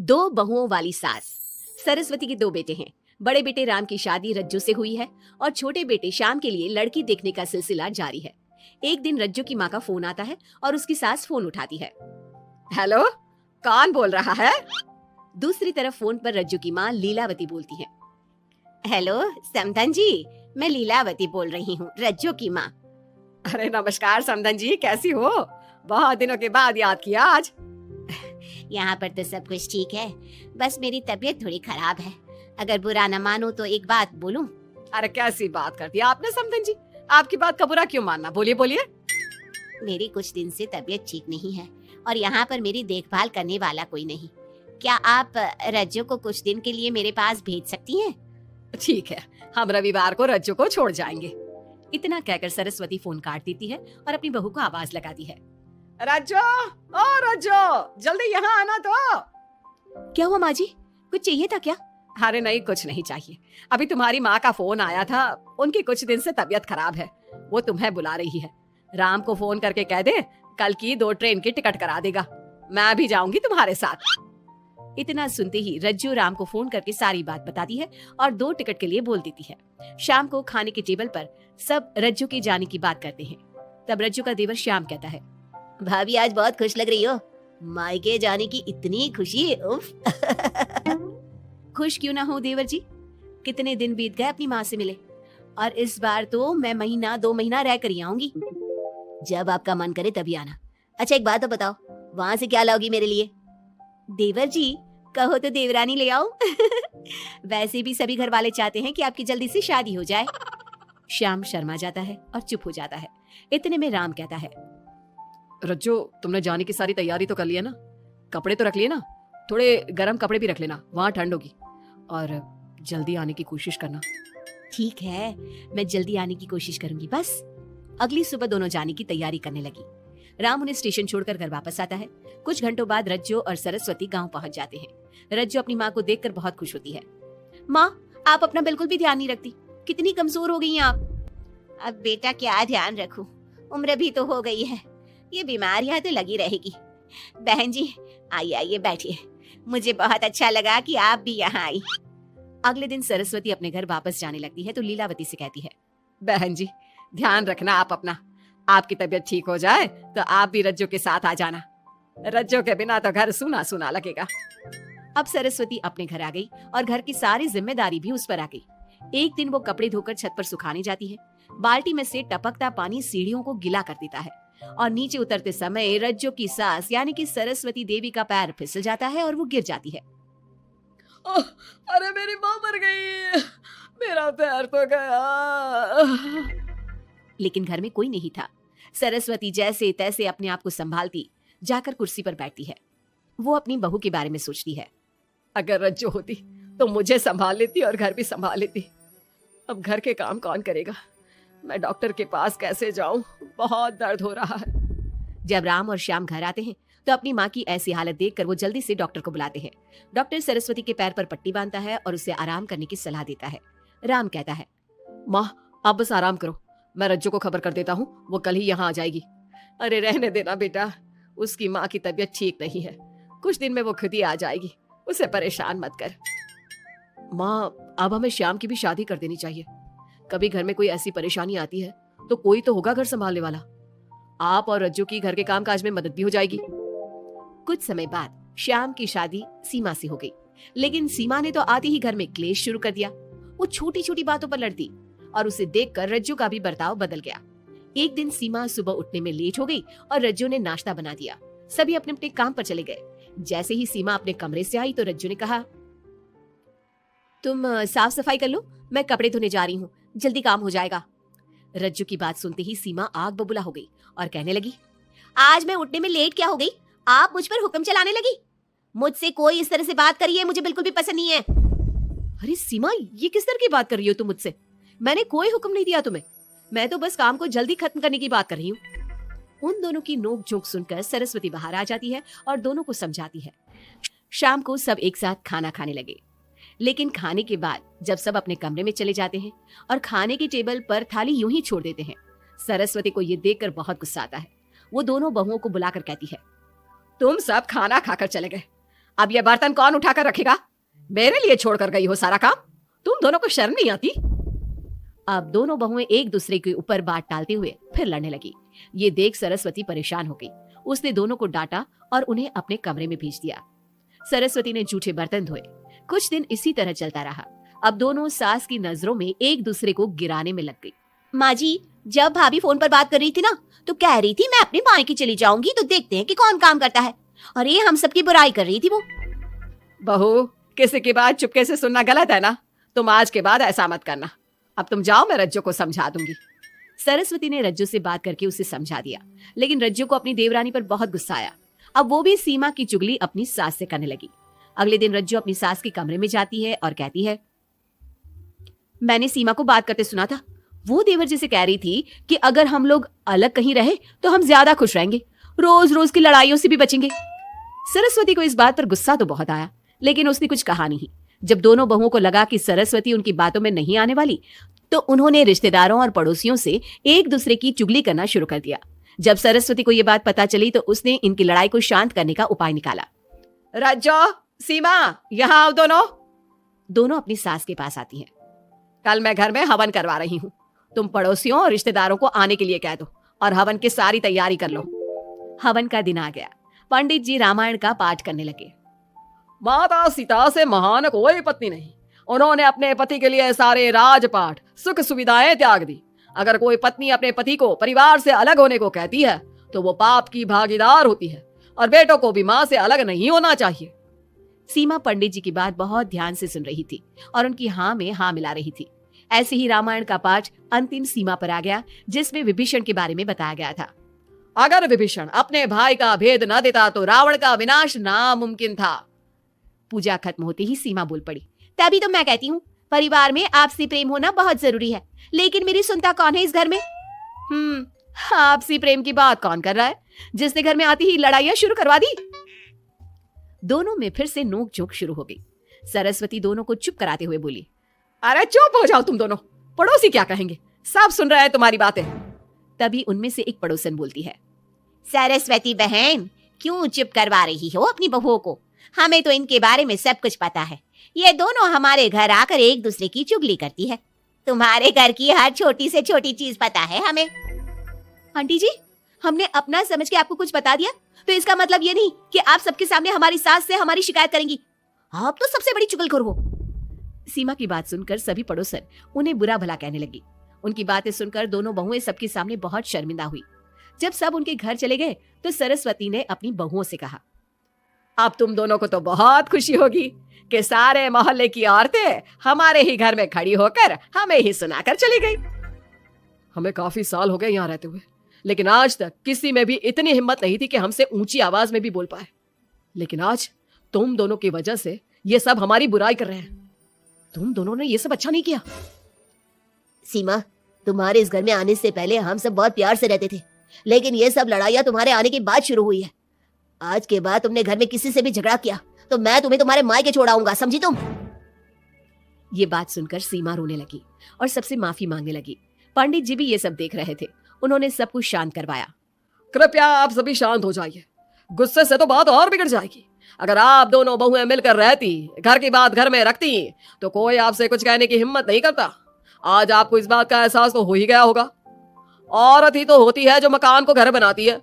दो बहुओं वाली सास। सरस्वती के दो बेटे हैं। बड़े बेटे राम की शादी रज्जू से हुई है और छोटे बेटे श्याम के लिए लड़की देखने का सिलसिला जारी है। एक दिन रज्जू की माँ का फोन आता है और उसकी सास फोन उठाती है। हेलो, कौन बोल रहा है? दूसरी तरफ फोन पर रज्जू की माँ लीलावती बोलती है। हेलो समधन जी, मैं लीलावती बोल रही हूँ, रज्जू की माँ। अरे नमस्कार समधन जी, कैसी हो? बहुत दिनों के बाद याद किया आज। यहाँ पर तो सब कुछ ठीक है, बस मेरी तबीयत थोड़ी खराब है। अगर बुरा न मानो तो एक बात बोलूं? अरे कैसी बात कर दी आपने समधन जी, आपकी बात का बुरा क्यों मानना, बोलिए बोलिए। मेरी कुछ दिन से तबीयत ठीक नहीं है और यहाँ पर मेरी देखभाल करने वाला कोई नहीं। क्या आप रज्जू को कुछ दिन के लिए मेरे पास भेज सकती हैं? ठीक है, हम रविवार को रज्जू को छोड़ जाएंगे। इतना कहकर सरस्वती फोन काट देती है और अपनी बहू को आवाज लगाती है। रज्जू, ओ रज्जू, जल्दी यहाँ आना तो। क्या हुआ माँ जी, कुछ चाहिए था क्या? अरे नहीं, कुछ नहीं चाहिए। अभी तुम्हारी माँ का फोन आया था, उनकी कुछ दिन से तबीयत खराब है, वो तुम्हें बुला रही है। राम को फोन करके कह दे कल की 2 ट्रेन की टिकट करा देगा, मैं भी जाऊंगी तुम्हारे साथ। इतना सुनते ही रज्जू राम को फोन करके सारी बात बताती है और 2 टिकट के लिए बोल देती है। शाम को खाने के टेबल पर सब रज्जू के जाने की बात करते हैं। तब रज्जू का देवर श्याम कहता है, भाभी आज बहुत खुश लग रही हो, मायके जाने की इतनी खुशी, उफ। खुश क्यों ना हो देवर जी, कितने दिन बीत गए अपनी माँ से मिले, और इस बार तो मैं महीना 2 महीना रह कर ही आऊंगी। जब आपका मन करे तभी आना। अच्छा एक बात तो बताओ, वहाँ से क्या लाओगी मेरे लिए? देवर जी कहो तो देवरानी ले आओ। वैसे भी सभी घर वाले चाहते हैं कि आपकी जल्दी से शादी हो जाए। श्याम शर्मा जाता है और चुप हो जाता है। इतने में राम कहता है, रज्जू, तुमने जाने की सारी तैयारी तो कर ली है ना? कपड़े तो रख लिए ना? थोड़े गर्म कपड़े भी रख लेना, वहाँ ठंड होगी, और जल्दी आने की कोशिश करना। ठीक है, मैं जल्दी आने की कोशिश करूंगी। बस अगली सुबह दोनों जाने की तैयारी करने लगी। राम उन्हें स्टेशन छोड़कर घर वापस आता है। कुछ घंटों बाद रज्जू और सरस्वती गांव पहुंच जाते हैं। रज्जू अपनी माँ को देखकर बहुत खुश होती है। माँ, आप अपना बिल्कुल भी ध्यान नहीं रखती, कितनी कमजोर हो गई हैं आप। अब बेटा क्या ध्यान रखूं, उम्र भी तो हो गई है, ये बीमारियां तो लगी रहेगी। बहन जी आइए आइए बैठिए, मुझे बहुत अच्छा लगा कि आप भी यहाँ आई। अगले दिन सरस्वती अपने घर वापस जाने लगती है तो लीलावती से कहती है, बहन जी ध्यान रखना आप अपना, आपकी तबीयत ठीक हो जाए तो आप भी रज्जू के साथ आ जाना, रज्जू के बिना तो घर सूना सूना लगेगा। अब सरस्वती अपने घर आ गई और घर की सारी जिम्मेदारी भी उस पर आ गई। एक दिन वो कपड़े धोकर छत पर सुखाने जाती है। बाल्टी में से टपकता पानी सीढ़ियों को गिला कर देता है और नीचे उतरते समय रज्जू की सास यानी कि सरस्वती देवी का पैर फिसल जाता है और वो गिर जाती है। ओह, अरे मेरी माँ मर गई, मेरा पैर तो गया। लेकिन घर में कोई नहीं था। सरस्वती जैसे तैसे अपने आप को संभालती जाकर कुर्सी पर बैठती है। वो अपनी बहू के बारे में सोचती है, अगर रज्जू होती तो मुझे संभाल लेती और घर भी संभाल लेती। अब घर के काम कौन करेगा, मैं डॉक्टर के पास कैसे जाऊं, बहुत दर्द हो रहा है। जब राम और श्याम घर आते हैं तो अपनी माँ की ऐसी हालत देखकर वो जल्दी से डॉक्टर को बुलाते हैं। डॉक्टर सरस्वती के पैर पर पट्टी बांधता है और उसे आराम करने की सलाह देता है। राम कहता है, माँ आप बस आराम करो, मैं रज्जू को खबर कर देता हूँ, वो कल ही यहाँ आ जाएगी। अरे रहने देना बेटा, उसकी माँ की तबीयत ठीक नहीं है, कुछ दिन में वो खुद ही आ जाएगी, उसे परेशान मत कर। माँ अब हमें श्याम की भी शादी कर देनी चाहिए, कभी घर में कोई ऐसी परेशानी आती है तो कोई तो होगा घर संभालने वाला, आप और रज्जू की घर के काम काज में मदद भी हो जाएगी। कुछ समय बाद श्याम की शादी सीमा से हो गई, लेकिन सीमा ने तो आते ही घर में क्लेश शुरू कर दिया। वो छोटी छोटी बातों पर लड़ती और उसे देखकर रज्जू का भी बर्ताव बदल गया। एक दिन सीमा सुबह उठने में लेट हो गई और रज्जू ने नाश्ता बना दिया। सभी अपने अपने काम पर चले गए। जैसे ही सीमा अपने कमरे से आई तो रज्जू ने कहा, तुम साफ सफाई कर लो, मैं कपड़े धोने जा रही हूँ, जल्दी काम हो जाएगा। रज्जू की बात सुनते ही सीमा आग बबूला हो गई और कहने लगी, आज मैं उठने में लेट क्या हो गई, आप मुझ पर हुक्म चलाने लगी। मुझसे कोई इस तरह से बात करी है मुझे बिल्कुल भी पसंद नहीं है। अरे सीमा, ये किस तरह की बात कर रही हो तुम मुझसे, मैंने कोई हुक्म नहीं दिया तुम्हें, मैं तो बस काम को जल्दी खत्म करने की बात कर रही हूँ। उन दोनों की नोक झोंक सुनकर सरस्वती बाहर आ जाती है और दोनों को समझाती है। शाम को सब एक साथ खाना खाने लगे, लेकिन खाने के बाद जब सब अपने कमरे में चले जाते हैं और खाने की टेबल पर थाली यूं ही छोड़ देते हैं, सरस्वती को ये देखकर बहुत गुस्सा आता है। वो दोनों बहुओं को बुलाकर कहती है, तुम सब खाना खाकर चले गए, अब ये बर्तन कौन उठाकर रखेगा? मेरे लिए छोड़कर गई हो सारा काम। तुम दोनों को शर्म नहीं आती? अब दोनों बहुएं एक दूसरे के ऊपर बात टालते हुए फिर लड़ने लगी। ये देख सरस्वती परेशान हो गई। उसने दोनों को डांटा और उन्हें अपने कमरे में भेज दिया। सरस्वती ने जूठे बर्तन धोए। कुछ दिन इसी तरह चलता रहा। अब दोनों सास की नजरों में एक दूसरे को गिराने में लग गई। माँ जी, जब भाभी फोन पर बात कर रही थी ना, तो कह रही थी मैं अपने मायके चली जाऊंगी तो देखते हैं कि कौन काम करता है, और ये हम सबकी बुराई कर रही थी वो। बहू, किसी की बात चुपके से सुनना गलत है ना। तुम आज के बाद ऐसा मत करना। अब तुम जाओ, मैं रज्जो को समझा दूंगी। सरस्वती ने रज्जो से बात करके उसे समझा दिया, लेकिन रज्जो को अपनी देवरानी पर बहुत गुस्सा आया। अब वो भी सीमा की चुगली अपनी सास से करने लगी। अगले दिन रज्जो अपनी सास के कमरे में जाती है और कहती है, मैंने सीमा को बात करते सुना था। वो देवर जी से कह रही थी कि अगर हम लोग अलग कहीं रहे तो हम ज्यादा खुश रहेंगे, रोज रोज की लड़ाइयों से भी बचेंगे। सरस्वती को इस बात पर गुस्सा तो बहुत आया, लेकिन उसने कुछ कहा नहीं। जब दोनों बहुओं को लगा कि सरस्वती उनकी बातों में नहीं आने वाली, तो उन्होंने रिश्तेदारों और पड़ोसियों से एक दूसरे की चुगली करना शुरू कर दिया। जब सरस्वती को यह बात पता चली तो उसने इनकी लड़ाई को शांत करने का उपाय निकाला। रज्जो, सीमा, यहाँ आओ दोनों। दोनों अपनी सास के पास आती हैं। कल मैं घर में हवन करवा रही हूँ। तुम पड़ोसियों और रिश्तेदारों को आने के लिए कह दो और हवन की सारी तैयारी कर लो। हवन का दिन आ गया। पंडित जी रामायण का पाठ करने लगे। माता सीता से महान कोई पत्नी नहीं। उन्होंने अपने पति के लिए सारे राजपाट, सुख सुविधाएं त्याग दी। अगर कोई पत्नी अपने पति को परिवार से अलग होने को कहती है तो वो पाप की भागीदार होती है, और बेटों को भी माँ से अलग नहीं होना चाहिए। सीमा पंडित जी की बात बहुत ध्यान से सुन रही थी और उनकी हाँ में हाँ मिला रही थी। ऐसे ही रामायण का पाठ अंतिम सीमा पर आ गया, जिसमें विभीषण के बारे में बताया गया था। अगर विभीषण अपने भाई का भेद न देता तो रावण का विनाश नामुमकिन था। पूजा खत्म होते ही सीमा बोल पड़ी, तभी तो मैं कहती हूँ परिवार में आपसी प्रेम होना बहुत जरूरी है, लेकिन मेरी सुनता कौन है इस घर में? आपसी प्रेम की बात कौन कर रहा है, जिसने घर में आती ही लड़ाइयां शुरू करवा दी? दोनों में फिर से नोक झोंक शुरू हो गई। सरस्वती दोनों को चुप कराते हुए बोली, अरे चुप हो जाओ तुम दोनों, पड़ोसी क्या कहेंगे, सब सुन रहे हैं तुम्हारी बातें। तभी उनमें से एक पड़ोसन बोलती है, सरस्वती बहन, क्यों चुप करवा रही हो अपनी बहुओं को? हमें तो इनके बारे में सब कुछ पता है। ये दोनों हमारे घर आकर एक दूसरे की चुगली करती है। तुम्हारे घर की हर छोटी से छोटी चीज पता है हमें। आंटी जी, हमने अपना समझ के आपको कुछ बता दिया तो इसका मतलब ये नहीं कि आप सबके सामने हमारी सास से हमारी शिकायत करेंगी। आप तो सबसे बड़ी चुगलखोर हो। सीमा की बात सुनकर सभी पड़ोसन उन्हें बुरा भला कहने लगी। उनकी बातें सुनकर दोनों बहुएं सबके सामने बहुत शर्मिंदा हुई। जब सब उनके घर चले गए तो सरस्वती ने अपनी बहुओं से कहा, अब तुम दोनों को तो बहुत खुशी होगी कि सारे मोहल्ले की औरतें हमारे ही घर में खड़ी होकर हमें ही सुनाकर चली गई। हमें काफी साल हो गए यहाँ रहते हुए, लेकिन आज तक किसी में भी इतनी हिम्मत नहीं थी कि हमसे ऊंची आवाज में भी बोल पाए। लेकिन आज तुम दोनों की वजह से ये सब हमारी बुराई कर रहे हैं। तुम दोनों ने ये सब अच्छा नहीं किया। सीमा, तुम्हारे इस घर में आने से पहले हम सब बहुत प्यार से रहते थे, लेकिन ये सब लड़ाइयाँ तुम्हारे आने के बाद शुरू हुई है। आज के बाद तुमने घर में किसी से भी झगड़ा किया तो मैं तुम्हें तुम्हारे मायके छोड़ाऊंगा, समझी तुम? ये बात सुनकर सीमा रोने लगी और सबसे माफी मांगने लगी। पंडित जी भी ये सब देख रहे थे। उन्होंने सब कुछ शांत करवाया। कृपया आप सभी शांत हो जाइए, गुस्से से तो बात और बिगड़ जाएगी। अगर आप दोनों बहुएं मिलकर रहती, घर की बात घर में रखती, तो कोई आपसे कुछ कहने की हिम्मत नहीं करता। आज आपको इस बात का एहसास तो हो ही गया होगा। औरत ही तो होती है जो मकान को घर बनाती है।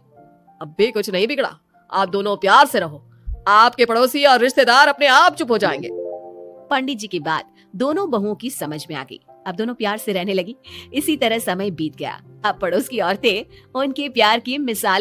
अब भी कुछ नहीं बिगड़ा, आप दोनों प्यार से रहो, आपके पड़ोसी और रिश्तेदार अपने आप चुप हो जाएंगे। पंडित जी की बात दोनों बहुओं की समझ में आ गई। अब दोनों प्यार से रहने लगी। इसी तरह समय बीत गया। अब पड़ोस की औरतें उनके प्यार की मिसालें